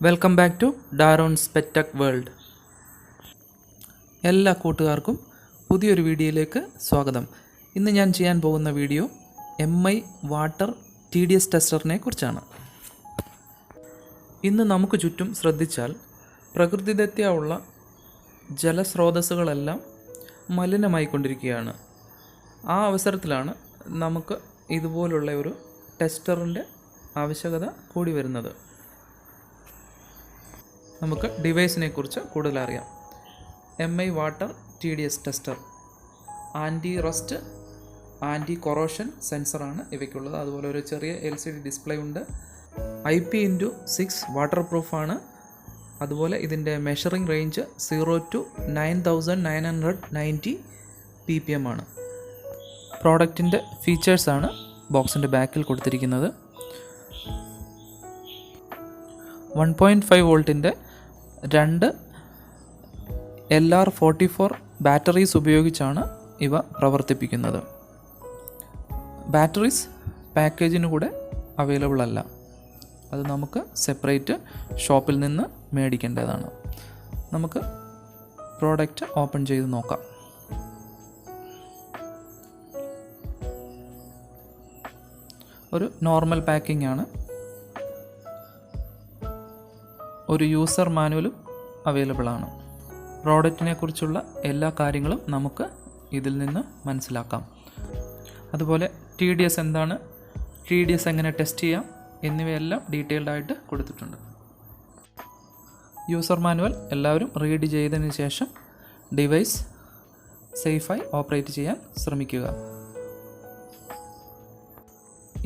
Welcome back to Daron's പെറ്റക് world. എല്ലാ കൂട്ടുകാർക്കും പുതിയൊരു വീഡിയോയിലേക്ക് സ്വാഗതം. ഇന്ന് ഞാൻ ചെയ്യാൻ പോകുന്ന വീഡിയോ MI വാട്ടർ TDS ടെസ്റ്ററിനെ കുറിച്ചാണ്. ഇന്ന് നമുക്ക് ചുറ്റും ശ്രദ്ധിച്ചാൽ പ്രകൃതിദത്തമായ ഉള്ള ജലസ്രോതസ്സുകളെല്ലാം മലിനമായിക്കൊണ്ടിരിക്കുകയാണ്. ആ അവസരത്തിലാണ് നമുക്ക് ഇതുപോലുള്ള ഒരു ടെസ്റ്ററിൻ്റെ ആവശ്യകത കൂടി വരുന്നത്. നമുക്ക് ഡിവൈസിനെ കുറിച്ച് കൂടുതൽ അറിയാം. MI water TDS tester anti rust, anti corrosion സെൻസറാണ് ഇവയ്ക്കുള്ളത്. അതുപോലെ ഒരു ചെറിയ LCD ഡിസ്പ്ലേ ഉണ്ട്. IP/6 water പ്രൂഫാണ്. അതുപോലെ ഇതിൻ്റെ മെഷറിംഗ് റേഞ്ച് 0 to 9990 ppm ആണ്. പ്രോഡക്റ്റിൻ്റെ ഫീച്ചേഴ്സാണ് ബോക്സിൻ്റെ ബാക്കിൽ കൊടുത്തിരിക്കുന്നത്. 1.5 വോൾട്ടിൻ്റെ 2 LR44 ബാറ്ററീസ് ഉപയോഗിച്ചാണ് ഇവ പ്രവർത്തിപ്പിക്കുന്നത്. ബാറ്ററീസ് പാക്കേജിന് കൂടെ അവൈലബിൾ അല്ല. അത് നമുക്ക് സെപ്പറേറ്റ് ഷോപ്പിൽ നിന്ന് മേടിക്കേണ്ടതാണ്. നമുക്ക് പ്രോഡക്റ്റ് ഓപ്പൺ ചെയ്ത് നോക്കാം. ഒരു നോർമൽ പാക്കിംഗ് ആണ്. ഒരു യൂസർ മാനുവലും അവൈലബിൾ ആണ്. പ്രോഡക്റ്റിനെ കുറിച്ചുള്ള എല്ലാ കാര്യങ്ങളും നമുക്ക് ഇതിൽ നിന്ന് മനസ്സിലാക്കാം. അതുപോലെ TDS എന്താണ്, TDS എങ്ങനെ ടെസ്റ്റ് ചെയ്യാം എന്നിവയെല്ലാം ഡീറ്റെയിൽഡ് ആയിട്ട് കൊടുത്തിട്ടുണ്ട്. യൂസർ മാനുവൽ എല്ലാവരും റീഡ് ചെയ്തതിന് ശേഷം ഡിവൈസ് സേഫായി ഓപ്പറേറ്റ് ചെയ്യാൻ ശ്രമിക്കുക.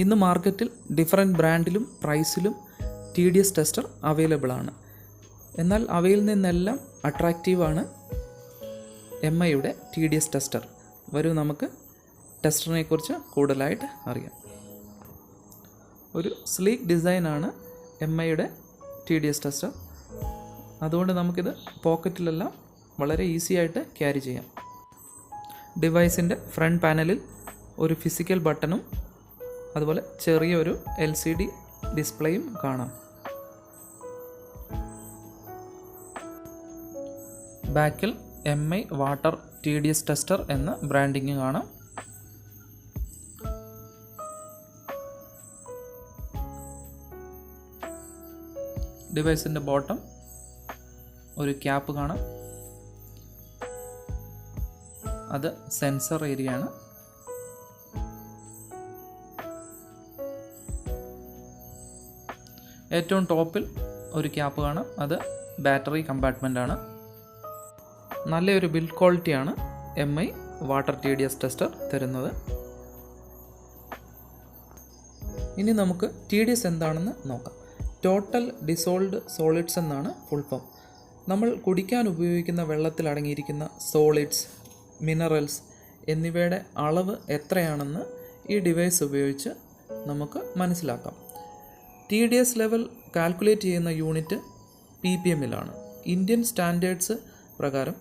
ഇന്ന് മാർക്കറ്റിൽ ഡിഫറെൻറ്റ് ബ്രാൻഡിലും പ്രൈസിലും TDS ടെസ്റ്റർ അവൈലബിൾ ആണ്. എന്നാൽ അവയിൽ നിന്നെല്ലാം അട്രാക്റ്റീവാണ് MIയുടെ TDS ടെസ്റ്റർ. വരൂ നമുക്ക് ടെസ്റ്ററിനെ കുറിച്ച് കൂടുതലായിട്ട് അറിയാം. ഒരു സ്ലീക്ക് ഡിസൈനാണ് MIയുടെ TDS ടെസ്റ്റർ. അതുകൊണ്ട് നമുക്കിത് പോക്കറ്റിലെല്ലാം വളരെ ഈസി ആയിട്ട് ക്യാരി ചെയ്യാം. ഡിവൈസിൻ്റെ ഫ്രണ്ട് പാനലിൽ ഒരു ഫിസിക്കൽ ബട്ടണും അതുപോലെ ചെറിയൊരു LCD ഡിസ്പ്ലേയും കാണാം. ബാക്കിൽ MI വാട്ടർ TDS ടെസ്റ്റർ എന്ന ബ്രാൻഡിങ് കാണാം. ഡിവൈസിൻ്റെ ബോട്ടം ഒരു ക്യാപ്പ് കാണാം. അത് സെൻസർ ഏരിയ ആണ്. ഏറ്റവും ടോപ്പിൽ ഒരു ക്യാപ്പ് കാണാം. അത് ബാറ്ററി കമ്പാർട്ട്മെൻ്റ് ആണ്. നല്ലൊരു ബിൽഡ് ക്വാളിറ്റിയാണ് MI വാട്ടർ TDS ടെസ്റ്റർ തരുന്നത്. ഇനി നമുക്ക് TDS എന്താണെന്ന് നോക്കാം. ടോട്ടൽ ഡിസോൾവ്ഡ് സോളിഡ്സ് എന്നാണ് ഫുൾ ഫോം. നമ്മൾ കുടിക്കാൻ ഉപയോഗിക്കുന്ന വെള്ളത്തിൽ അടങ്ങിയിരിക്കുന്ന സോളിഡ്സ്, മിനറൽസ് എന്നിവയുടെ അളവ് എത്രയാണെന്ന് ഈ ഡിവൈസ് ഉപയോഗിച്ച് നമുക്ക് മനസ്സിലാക്കാം. TDS ലെവൽ കാൽക്കുലേറ്റ് ചെയ്യുന്ന യൂണിറ്റ് ppmലാണ്. ഇന്ത്യൻ സ്റ്റാൻഡേർഡ്സ് പ്രകാരം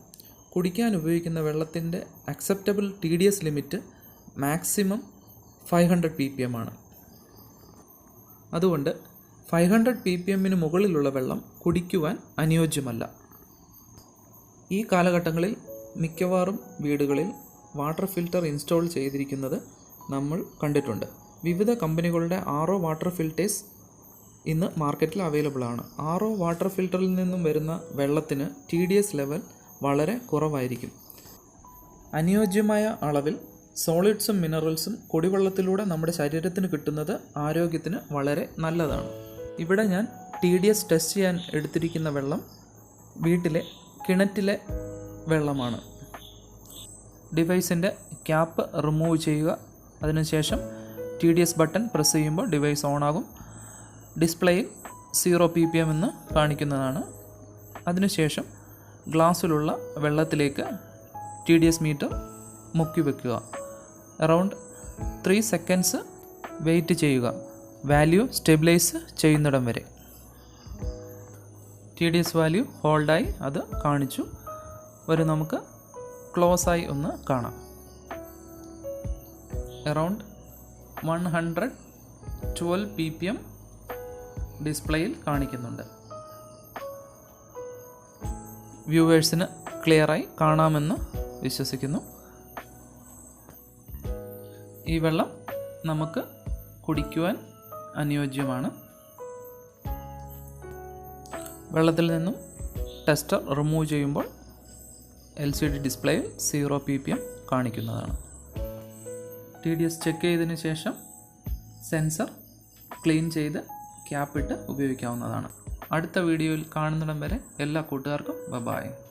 കുടിക്കാൻ ഉപയോഗിക്കുന്ന വെള്ളത്തിൻ്റെ acceptable TDS limit maximum 500 ppm ആണ്. അതുകൊണ്ട് 500 ppmന് മുകളിലുള്ള വെള്ളം കുടിക്കുവാൻ അനുയോജ്യമല്ല. ഈ കാലഘട്ടങ്ങളിൽ മിക്കവാറും വീടുകളിൽ വാട്ടർ ഫിൽറ്റർ ഇൻസ്റ്റാൾ ചെയ്തിരിക്കുന്നത് നമ്മൾ കണ്ടിട്ടുണ്ട്. വിവിധ കമ്പനികളുടെ RO വാട്ടർ ഫിൽറ്റേഴ്സ് ഇന്ന് മാർക്കറ്റിൽ അവൈലബിൾ ആണ്. RO വാട്ടർ ഫിൽറ്ററിൽ നിന്നും വരുന്ന വെള്ളത്തിന് TDS ലെവൽ വളരെ കുറവായിരിക്കും. അനുയോജ്യമായ അളവിൽ സോളിഡ്സും മിനറൽസും കുടിവെള്ളത്തിലൂടെ നമ്മുടെ ശരീരത്തിന് കിട്ടുന്നത് ആരോഗ്യത്തിന് വളരെ നല്ലതാണ്. ഇവിടെ ഞാൻ TDS ടെസ്റ്റ് ചെയ്യാൻ എടുത്തിരിക്കുന്ന വെള്ളം വീട്ടിലെ കിണറ്റിലെ വെള്ളമാണ്. ഡിവൈസിൻ്റെ ക്യാപ്പ് റിമൂവ് ചെയ്യുക. അതിനുശേഷം TDS ബട്ടൺ പ്രസ് ചെയ്യുമ്പോൾ ഡിവൈസ് ഓണാകും. ഡിസ്പ്ലേയിൽ 0 ppm എന്ന് കാണിക്കുന്നതാണ്. അതിനുശേഷം ഗ്ലാസ്സിലുള്ള വെള്ളത്തിലേക്ക് TDS മീറ്റർ മുക്കി വയ്ക്കുക. അറൗണ്ട് 3 സെക്കൻഡ്സ് വെയിറ്റ് ചെയ്യുക, വാല്യൂ സ്റ്റെബിലൈസ് ചെയ്യുന്നിടം വരെ. TDS വാല്യൂ ഹോൾഡായി അത് കാണിച്ചു. നമുക്ക് ക്ലോസായി ഒന്ന് കാണാം. അറൗണ്ട് 112 ppm ഡിസ്പ്ലേയിൽ കാണിക്കുന്നുണ്ട്. വ്യൂവേഴ്സിന് ക്ലിയറായി കാണാമെന്ന് വിശ്വസിക്കുന്നു. ഈ വെള്ളം നമുക്ക് കുടിക്കുവാൻ അനുയോജ്യമാണ്. വെള്ളത്തിൽ നിന്നും ടെസ്റ്റർ റിമൂവ് ചെയ്യുമ്പോൾ LCD ഡിസ്പ്ലേയിൽ 0 ppm കാണിക്കുന്നതാണ്. TDS ചെക്ക് ചെയ്തതിന് ശേഷം സെൻസർ ക്ലീൻ ചെയ്ത് ക്യാപ്പിട്ട് ഉപയോഗിക്കാവുന്നതാണ്. അടുത്ത വീഡിയോയിൽ കാണുന്നിടം വരെ എല്ലാ കൂട്ടുകാർക്കും ബൈ.